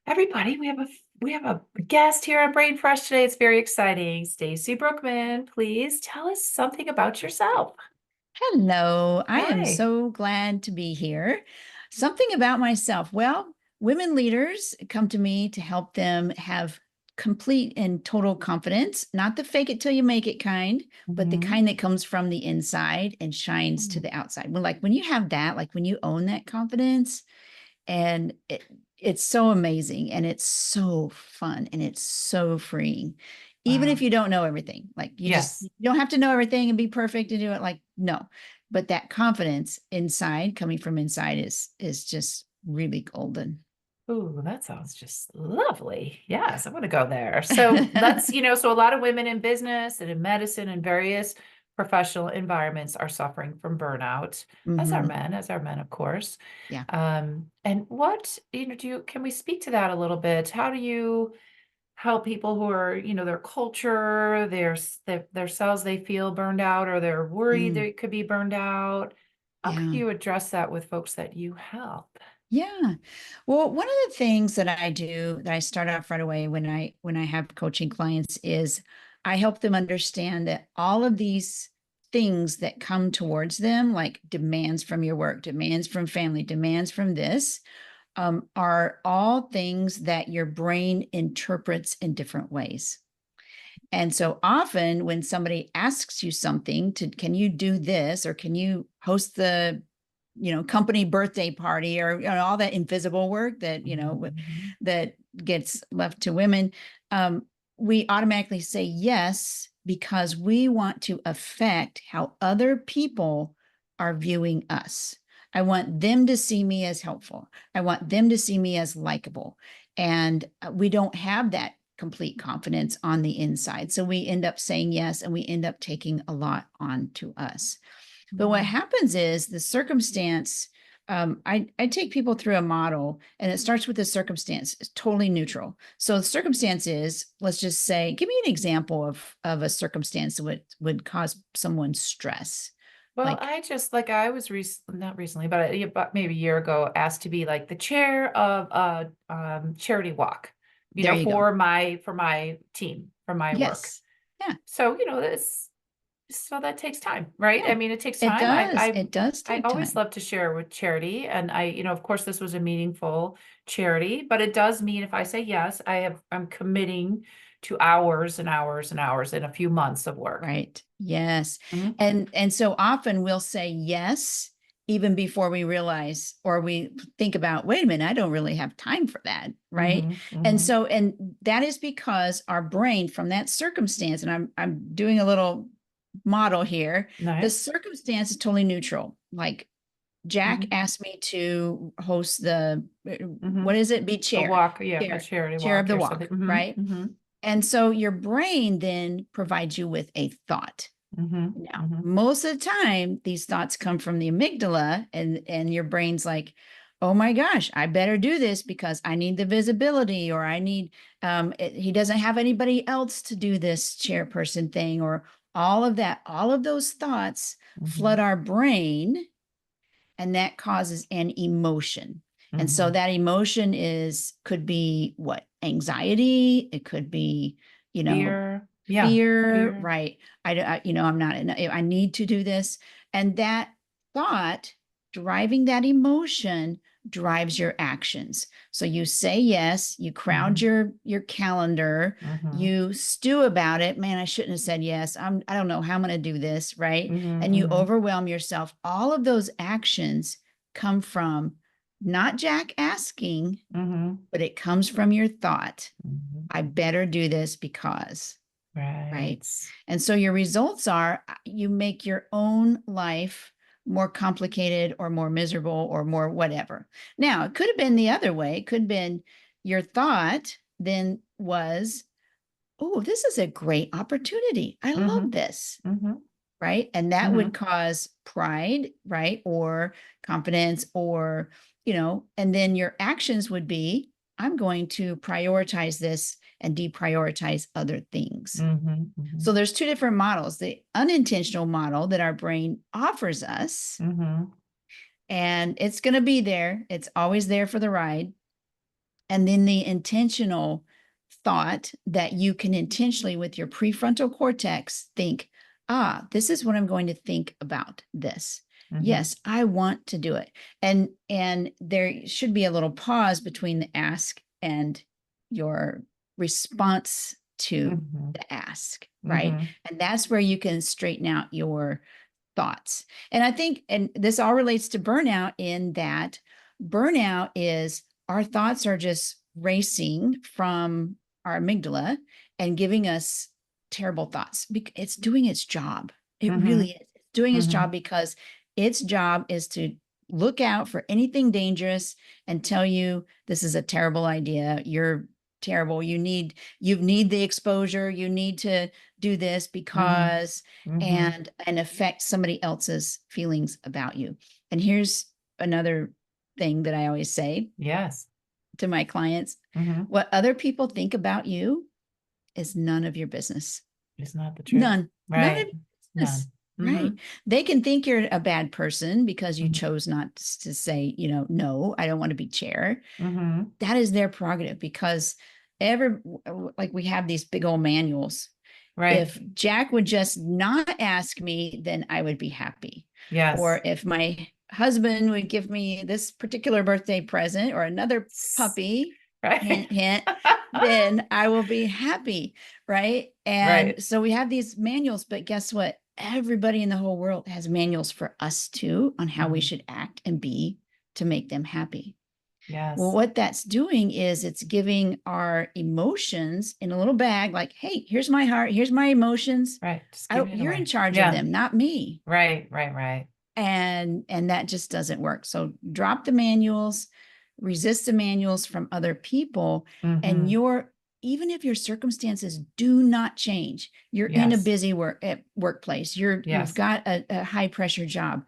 Everybody, we have a guest here on Brain Fresh today. It's very exciting. Stacy Brookman, please tell us something about yourself. Hello, I am Hi. so glad to be here. Something about myself. Well, women leaders come to me to help them have complete and total confidence, not the fake it till you make it kind, but the Hmm. kind that comes from the inside and shines to the outside. Well, like when you have that, like when you own that confidence, and it's so amazing and it's so fun and it's so freeing. Even if Wow. you don't know everything, like Yes. you don't have to know everything and be perfect to do it. Like, no, but that confidence inside coming from inside is just really golden. Ooh, that sounds just lovely. Yes, I want to go there. So let's, so a lot of women in business and in medicine and various professional environments are suffering from burnout, Hmm. as our men, of course. Yeah. And what, can we speak to that a little bit? How do you help people who are, their culture, their cells, they feel burned out or they're worried Mm, they could be burned out? How could yeah. you address that with folks that you help? Yeah. Well, one of the things that I do that I start off right away when I have coaching clients is I help them understand that all of these things that come towards them, like demands from your work, demands from family, demands from this, are all things that your brain interprets in different ways. And so often when somebody asks you something to, can you do this or can you host the, company birthday party or all that invisible work that, Mhm. that gets left to women, um, we automatically say yes because we want to affect how other people are viewing us. I want them to see me as helpful. I want them to see me as likable. And we don't have that complete confidence on the inside. So we end up saying yes and we end up taking a lot on to us. But what Mhm. happens is the circumstance. I take people through a model and it starts with the circumstance. It's totally neutral. So the circumstance is, let's just say, give me an example of a circumstance that would cause someone stress. Well, Like, I was not recently, but about maybe a year ago, asked to be like the chair of a charity walk, there you go. for my team, for my work. Yes. Yeah. So, this so that takes time, right? I Yeah. mean, it takes It time. does. It does I take always time. love to share with charity, and of course, this was a meaningful charity, but it does mean if I say yes, I'm committing to hours and hours and hours in a few months of work. Right. Yes. Mhm. And so often we'll say yes even before we realize or we think about, wait a minute, I don't really have time for that, right? Mhm. And Mhm. so and that is because our brain from that circumstance, and I'm doing a little model here, the Nice. circumstance is totally neutral. Like Jack Mhm. asked me to host the what Mhm. is it? Be A chair, walk, yeah, a charity chair of walk the or something. walk, Mhm. right? Mhm. And so your brain then provides you with a thought. Mhm. Now, Mhm. most of the time, these thoughts come from the amygdala, and your brain's like, "Oh my gosh, I better do this because I need the visibility, or I need he doesn't have anybody else to do this chairperson thing, or all of that. All of those thoughts flood Mhm. our brain, and that causes an emotion. And so Mhm. that emotion is could be what? Anxiety. It could be, you know, Fear. Yeah. fear, Fear. right? I'm not, I need to do this. And that thought driving that emotion drives your actions. So you say yes, you crowd Mhm. your calendar, Mhm. you stew about it. Man, I shouldn't have said yes. I don't know how I'm going to do this, right? Mhm. And you Mhm. overwhelm yourself. All of those actions come from not Jack asking, Mhm. but it comes from your thought. Mhm. I better do this because, right? Right. And so your results are you make your own life more complicated or more miserable or more whatever. Now, it could have been the other way. It could have been your thought then was, oh, this is a great opportunity. I love Mhm. this, Mhm. right? And that would Mhm. cause pride, right? Or confidence, or, and then your actions would be, I'm going to prioritize this and deprioritize other things. Mhm. So Mhm. there's two different models, the unintentional model that our brain offers us, Mhm. and it's going to be there. It's always there for the ride. And then the intentional thought that you can intentionally, with your prefrontal cortex, think, this is what I'm going to think about this. Mhm. Yes, I want to do it. And there should be a little pause between the ask and your response to Mhm. the ask, right? Mhm. And that's where you can straighten out your thoughts. And I think, and this all relates to burnout, in that burnout is our thoughts are just racing from our amygdala and giving us terrible thoughts. It's doing its job. It really Mhm. is. It's doing its job Mhm. because its job is to look out for anything dangerous and tell you this is a terrible idea. You're terrible. You need the exposure. You need to do this Mhm. because, Mhm. and affect somebody else's feelings about you. And here's another thing that I always say Yes. to my clients: Mhm. what other people think about you is none of your business. It's not the truth. None of Right. your business. None. Right. Mhm. They can think you're a bad person because you Mhm. chose not to say, no, I don't want to be chair. Mhm. That is their prerogative, because like we have these big old manuals. Right. If Jack would just not ask me, then I would be happy. Or Yes. if my husband would give me this particular birthday present or another puppy, Right. hint, hint, then I will be happy. Right. And Right. so we have these manuals, but guess what? Everybody in the whole world has manuals for us too, on how we Mhm. should act and be to make them happy. Well, Yes. what that's doing is it's giving our emotions in a little bag, like, hey, here's my heart, here's my emotions. Right. Just giving it You're in away. charge of Yeah. them, not me. Right. Right. Right. And that just doesn't work. So drop the manuals, resist the manuals from other people, and Mhm. your even if your circumstances do not change, you're in a Yes. busy workplace, you've Yes. got a high pressure job.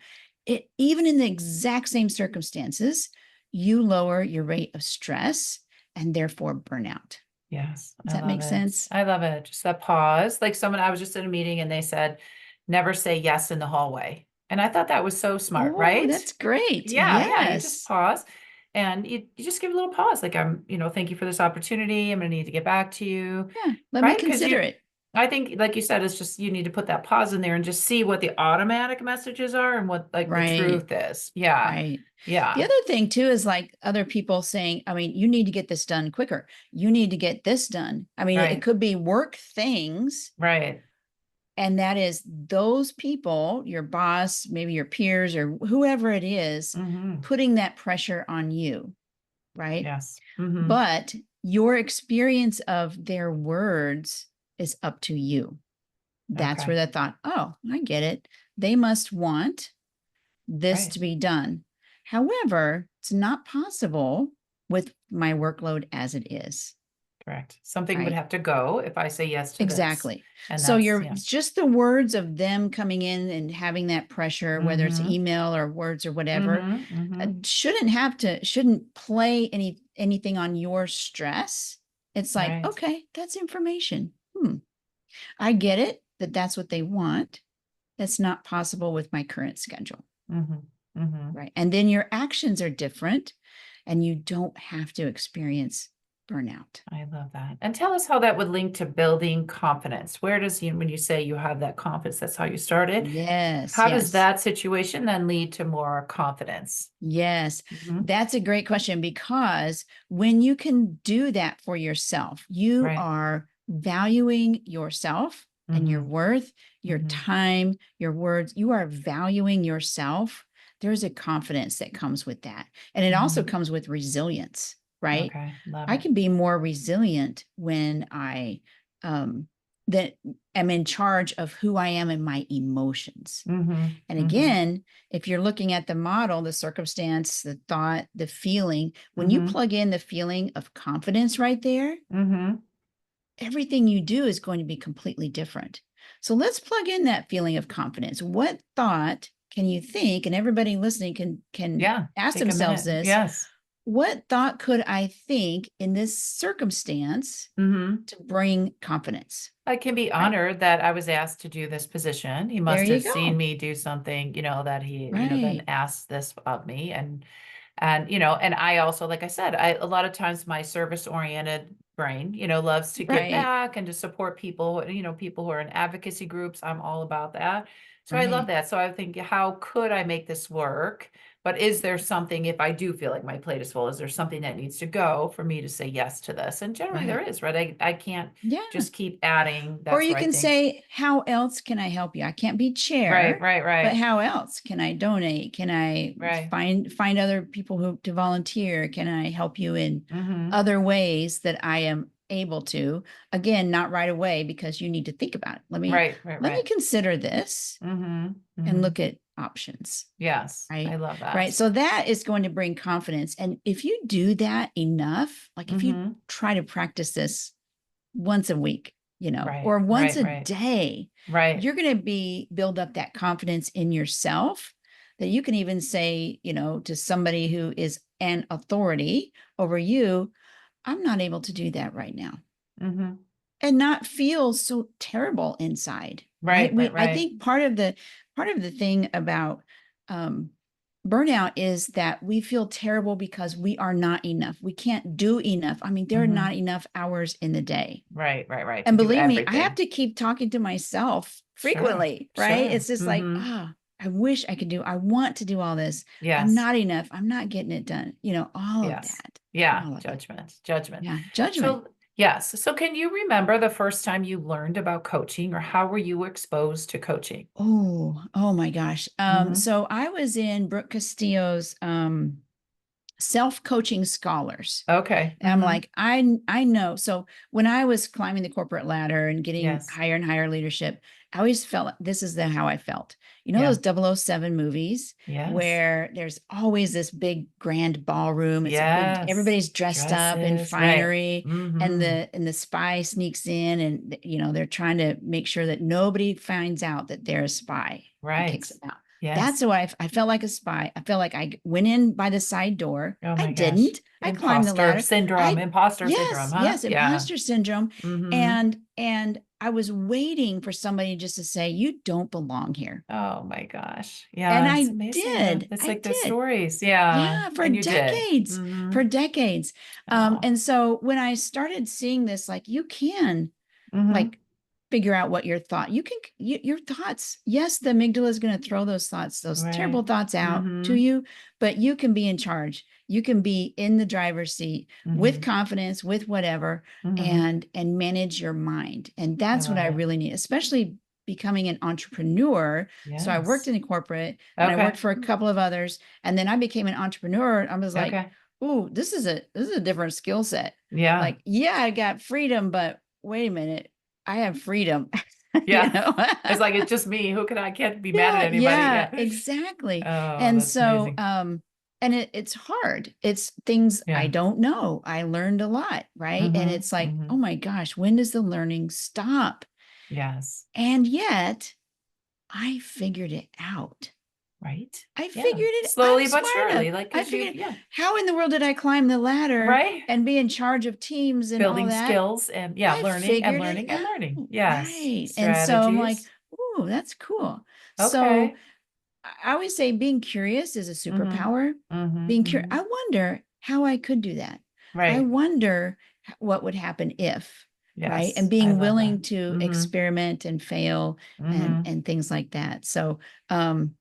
Even in the exact same circumstances, you lower your rate of stress and therefore burnout. Yes. Does I that love make it. sense? I love it. Just that pause. Like I was just in a meeting and they said, never say yes in the hallway. And I thought that was so smart, Oh, right? that's great. Yeah, yeah. You just Yes. pause and you just give a little pause. Like thank you for this opportunity. I'm gonna need to get back to you. Yeah. Let me Right? Because consider it. I think, like you said, it's just you need to put that pause in there and just see what the automatic messages are and what like the Right. truth is. Yeah. Right. The Yeah. other thing too is like other people saying, I mean, you need to get this done quicker. You need to get this done. I mean, it Right. could be work things. Right. And that is those people, your boss, maybe your peers or whoever it is, Mm-hmm. putting that pressure on you. Right. Yes. Mm-hmm. But your experience of their words is up to you. That's where Okay. the thought, oh, I get it. They must want this Right. to be done. However, it's not possible with my workload as it is, Correct. Something would right? have to go if I say yes to this. Exactly. And So that's, you're yeah. just the words of them coming in and having that pressure, whether it's Mm-hmm. email or words or whatever, Mm-hmm. Mm-hmm. shouldn't play anything on your stress. It's like, Right. okay, that's information. I get it that that's what they want. That's not possible with my current schedule. Mm-hmm. Mm-hmm. Right. And then your actions are different and you don't have to experience burnout. I love that. And tell us how that would link to building confidence. Where does you, when you say you have that confidence, that's how you started. Yes, How does yes, that situation then lead to more confidence? yes. Mm-hmm. That's a great question, because when you can do that for yourself, you Right. are valuing yourself and your Mm-hmm. worth, your Mm-hmm. time, your words. You are valuing yourself. There's a confidence that comes with that. And it also Mm-hmm. comes with resilience, right? Okay. Love I it. can be more resilient when I um, that am in charge of who I am and my emotions. Mm-hmm. And Mm-hmm. again, if you're looking at the model, the circumstance, the thought, the feeling, when you Mm-hmm. plug in the feeling of confidence right there, Mm-hmm. everything you do is going to be completely different. So let's plug in that feeling of confidence. What thought can you think? And everybody listening can Yeah. ask Take a themselves minute. this: Yes. what thought could I think in this circumstance Mm-hmm. to bring confidence? I can be Right. honored that I was asked to do this position. He There must you have seen go. me do something, that he, then Right. asked this of me. And, and I also, like I said, a lot of times my service oriented brain, loves to give Right. back and to support people, people who are in advocacy groups. I'm all about that. So I love Right. that. So I think, how could I make this work? But is there something, if I do feel like my plate is full, is there something that needs to go for me to say yes to this? And generally there Right. is, right? I can't Yeah. just keep adding. Or That's you where I can think, say, how else can I help you? I can't be right, chair, right, but right, how else can I donate? Can I right. find other people who to volunteer? Can I help you in Mm-hmm. other ways that I am able to? Again, not right away because you need to think about it. Right, right, Let me right. consider this Mm-hmm. and Mm-hmm. look at options. Yes, I Right. love Right. that. So that is going to bring confidence. And if you do that enough, like if you Mm-hmm. try to practice this once a week, Right, or once right, a right, day, right. you're going to build up that confidence in yourself that you can even say, to somebody who is an authority over you, I'm not able to do that right now, Mm-hmm. and not feel so terrible inside. Right. Right, right, I right. think part of the thing about um, burnout is that we feel terrible because we are not enough. We can't do enough. I mean, there are Mm-hmm. not enough hours in the day. Right, right, right. To And do believe me, I have everything. to keep talking to myself Sure, frequently, right? sure. It's just like, Mm-hmm. I want to do all this. I'm Yes, not enough. I'm not getting it done. All of yes. that, Yeah, all of it. judgment, judgment. Yeah. Judgment. So, yes. So, can you remember the first time you learned about coaching, or how were you exposed to coaching? Oh my gosh. Mm-hmm. So I was in Brooke Castillo's self-coaching scholars. Okay. And I'm Mm-hmm. like, I know. So when I was climbing the corporate ladder and getting Yes. higher and higher leadership, I always felt like this is how I felt. Yeah. Those 007 movies Yes. where there's always this big grand ballroom. It's a big, Yes. everybody's dressed up in Dresses. Right. finery, and Mm-hmm. the spy sneaks in, and they're trying to make sure that nobody finds out that they're a spy and Right. kicks them out. That's Yes. why I felt like a spy. I felt like I went in by the side door. Oh I my gosh. didn't. I climbed the Imposter ladder. syndrome, I imposter syndrome, Yes, huh? yes, Yeah. imposter syndrome. Mm-hmm. And I was waiting for somebody just to say, you don't belong here. Oh my gosh. And Yeah, it's I amazing though. did. It's I like the did. stories. Yeah. Yeah, for And you did. decades. Mm-hmm. For decades. Oh. And so when I started seeing this, like you can Mm-hmm. like figure out what your thought your thoughts, yes, the amygdala is going to throw those terrible Right. thoughts out to Mm-hmm. you, but you can be in charge. You can be in the driver's seat with Mm-hmm. confidence, with whatever, Mm-hmm. and manage your mind. And I that's what love I it. really need, especially becoming an entrepreneur. So I worked Yes. in corporate, and I worked Okay. for a couple of others, and then I became an entrepreneur. I was like, Okay. ooh, this is a different skill set. Yeah. Like, yeah, I got freedom, but wait a minute, I have freedom. you Yeah. know? It's like it's just me. I can't be mad at Yeah, anybody. yeah, Yeah. exactly. Oh, And that's so, amazing. and it's hard. It's things I Yeah. don't know. I learned a lot, right? And Mm-hmm. it's like, Mm-hmm. oh my gosh, when does the learning stop? Yes. And yet I figured it out. Right. I Yeah. figured it. I'm Slowly but smart enough. surely, like, I because figured yeah. how in the world did I climb the ladder Right. and be in charge of teams and all Building that? skills and yeah, I learning and figured it learning and learning. out. Yes. Right. And so I'm like, Strategies. ooh, that's cool. So Okay. I always say being curious is a Mm-hmm. superpower. Mm-hmm. Being curious, Mm-hmm. I wonder how I could do that. I Right. wonder what would happen if, right? And Yes. I being love that. willing to Mm-hmm. experiment and fail Mm-hmm. and things like that. So um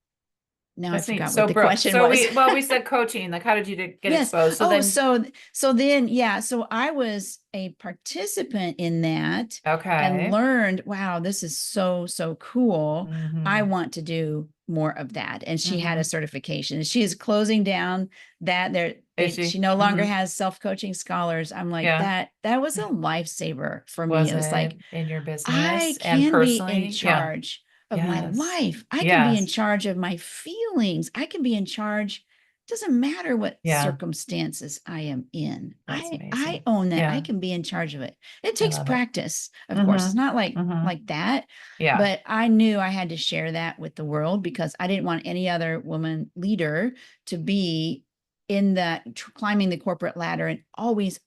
now I That's neat. forgot what So the Brooke, question so was. we said coaching, like how did you get Yes. exposed? So Oh, then so then, yeah. So I was a participant in that and okay. learned, wow, this is so cool. I Mm-hmm. want to do more of that. And she had a Mm-hmm. certification. She is closing down that Is she she? no longer Mm-hmm. has self-coaching scholars. I'm like, Yeah. that was a lifesaver for me. Was It was like, it in your I business and can be in personally? Yeah. charge of my Yes. life. I can be in Yes. charge of my feelings. I can be in charge. Doesn't matter what Yeah. circumstances I am in. That's I amazing. own that. I Yeah. can be in charge of it. It I takes love it. practice, of course. It's Mm-hmm. not like Mm-hmm. that, Yeah. but I knew I had to share that with the world because I didn't want any other woman leader to be in that climbing the corporate ladder and always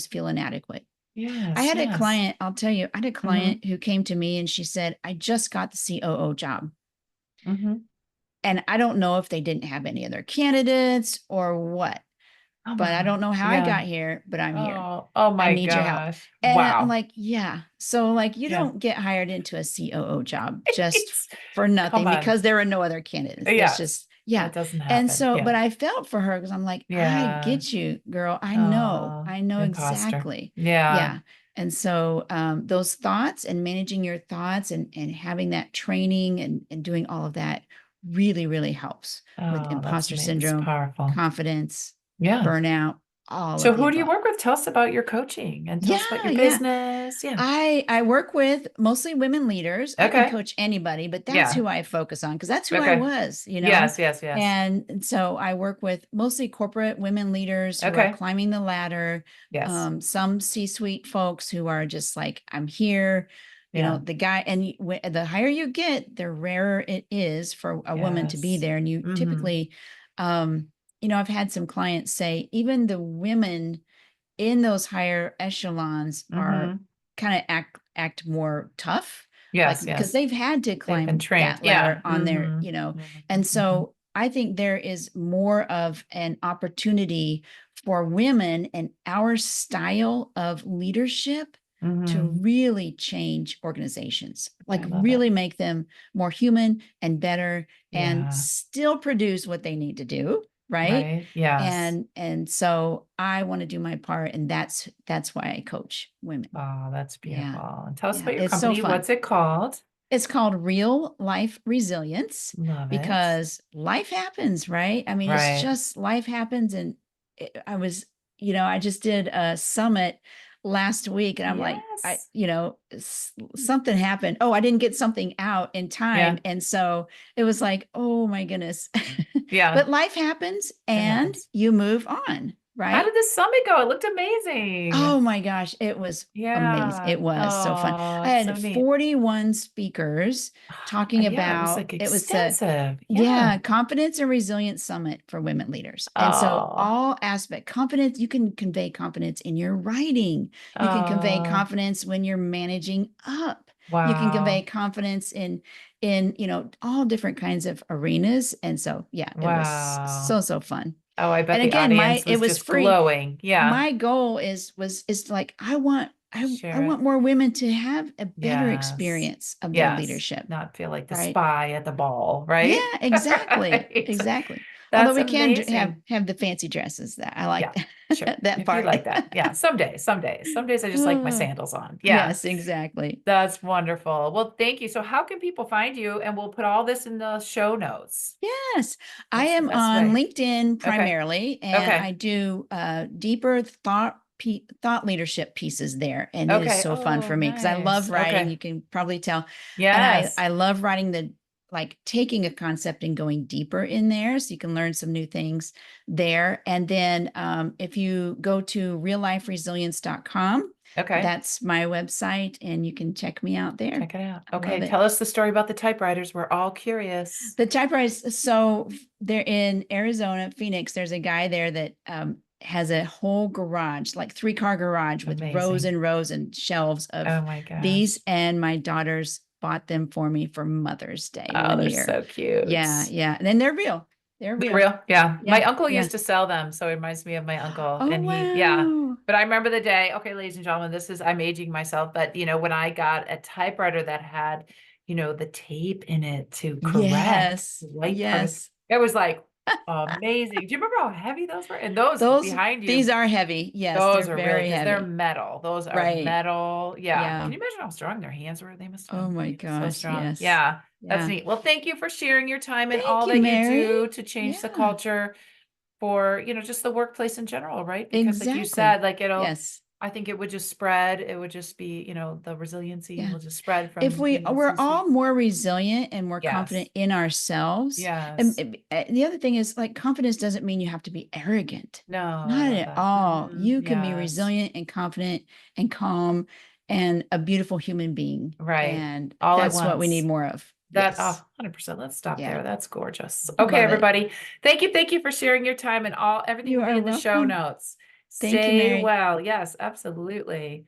feel inadequate. I Yes. had a Yes. client, I'll tell you, I had a Mm-hmm. client who came to me and she said, I just got the COO job. Mm-hmm. and I don't know if they didn't have any other candidates or what, Oh but I don't my. know how I Yeah. got here, but I'm here. Oh, oh I my need your help. gosh. And I'm Wow. like, yeah. So like you Yeah. don't get hired into a COO job just It's for come nothing on. because there are no other candidates. There's Yes. just, yeah. That doesn't And happen. so, but Yeah. I felt for her because I'm like, I Yeah. get you, girl. Oh, I know imposter. exactly. Yeah. Yeah. And so those thoughts and managing your thoughts and having that training and doing all of that really, really helps with Oh, imposter that's syndrome, powerful. confidence, Yeah. burnout, all So of the who do you above. work with? Tell us about your coaching and tell us about Yeah, your yeah. business. Yeah. I work with mostly women leaders. I can Okay. coach anybody, but that's Yeah. who I focus on because that's who I Okay. was, you know? Yes, yes, yes. And so I work with mostly corporate women leaders who are Okay. climbing the ladder, Yes. some C-suite folks who are just like, I'm here, you know, Yeah. the guy, and the higher you get, the rarer it is for a woman to be Yes. there. And you Mm-hmm. typically, I've had some clients say, even the women in those higher echelons are Mm-hmm. kind of act more tough, like Yes, because yes. they've had to They've been climb trained. that ladder Yeah. on their, Mm-hmm. and Mm-hmm. Mm-hmm. so I think there is more of an opportunity for women and our style of leadership to Mm-hmm. really change organizations, like I love it. really make them more human and better and Yeah. still produce what they need to do, right? Right. Yes. And so I want to do my part, and that's why I coach women. Oh, that's Yeah. beautiful. And tell us Yeah, about your it's so company. fun. What's it called? It's called real life resilience Love it. because life happens, right? I mean, it's Right. just life happens. And I was, I just did a summit last week and I'm like, Yes. something happened. Oh, I didn't get something out in time. Yeah. And so it was like, oh my goodness. Yeah. But life happens It and happens. you move on, How right? did this summit go? It looked amazing. Oh my gosh, it was amazing. Yeah. It was so fun. Oh, I it's so had neat. 41 speakers talking Yeah, it was about like it was a extensive. Yeah. yeah, confidence and resilience summit for women leaders. And so Oh, all aspect confidence, you can convey confidence in your writing. You can convey oh, confidence when you're managing up. You can convey wow. confidence in all different kinds of arenas. And so yeah, it was Wow. so fun. Oh, I bet And the again, audience it was was just free. glowing. Yeah. My goal is like I Share it. want more women to have a better Yes. experience of their Yes. leadership, Not feel like the right? spy at the ball, Yeah, right? exactly. Right. Exactly. Although That's we can amazing. have the fancy dresses that I like Yeah, sure. that If you part. like that. Yeah, some days, some days. Some days I just like my Oh, sandals on. Yeah. yes, exactly. That's wonderful. Well, thank you. So how can people find you? And we'll put all this in the show notes. Yes, I What's the am best on way? LinkedIn Okay. primarily, and Okay. I do deeper thought leadership pieces there, and it is Okay. so fun Oh, for me because I love nice. writing. Okay. You can probably tell, and Yes. I love writing the like taking a concept and going deeper in there, so you can learn some new things there. And then if you go to realliferesilience.com, Okay. that's my website, and you can check me out there. Check it out. I love Okay. it. Tell us the story about the typewriters. We're all curious. The typewriters, so they're in Arizona, Phoenix. There's a guy there that has a whole garage, like 3-car garage with rows Amazing. and rows and shelves of Oh my these. gosh. And my daughters bought them for me for Mother's Day Oh, one they're year. so cute. Yeah, yeah. And then they're real. They're They're real. real. Yeah. My Yeah, uncle yeah. used to sell them. So it reminds me of my uncle. Oh, And yeah. wow. But I remember the day, okay, ladies and gentlemen, I'm aging myself, but when I got a typewriter that had, the tape in it to correct Yes, white part, yes. it was like amazing. Do you remember how heavy those were? And those Those, behind these you, are heavy. Yes, they're those are really, very because they're heavy. metal. Those are Right. metal. Yeah. Yeah. Can you imagine how strong their hands were? They must have Oh my been so gosh. strong. Yes. Yeah. That's Yeah. neat. Well, thank you for sharing your time and Thank all you, that you Mary. do to change the Yeah, culture for, just the workplace in general, right? Because like you exactly. said, like Yes. I think it would just spread. It would just be, the resiliency Yeah. will just spread If from, we're all C-suite. more resilient and more Yes. confident in ourselves, Yes. the other thing is like confidence doesn't mean you have to be arrogant. No, I Not love at that. all. Hmm. You can be Yes. resilient and confident and calm and a beautiful human being. Right. And All at that's what we need once. more of. That, Yes. 100%. Let's stop Yeah. there. That's gorgeous. Okay, Love it. everybody. Thank you for sharing your time and everything You will be are in the show welcome. notes. Thank you, Stay Mary. well. Yes, absolutely.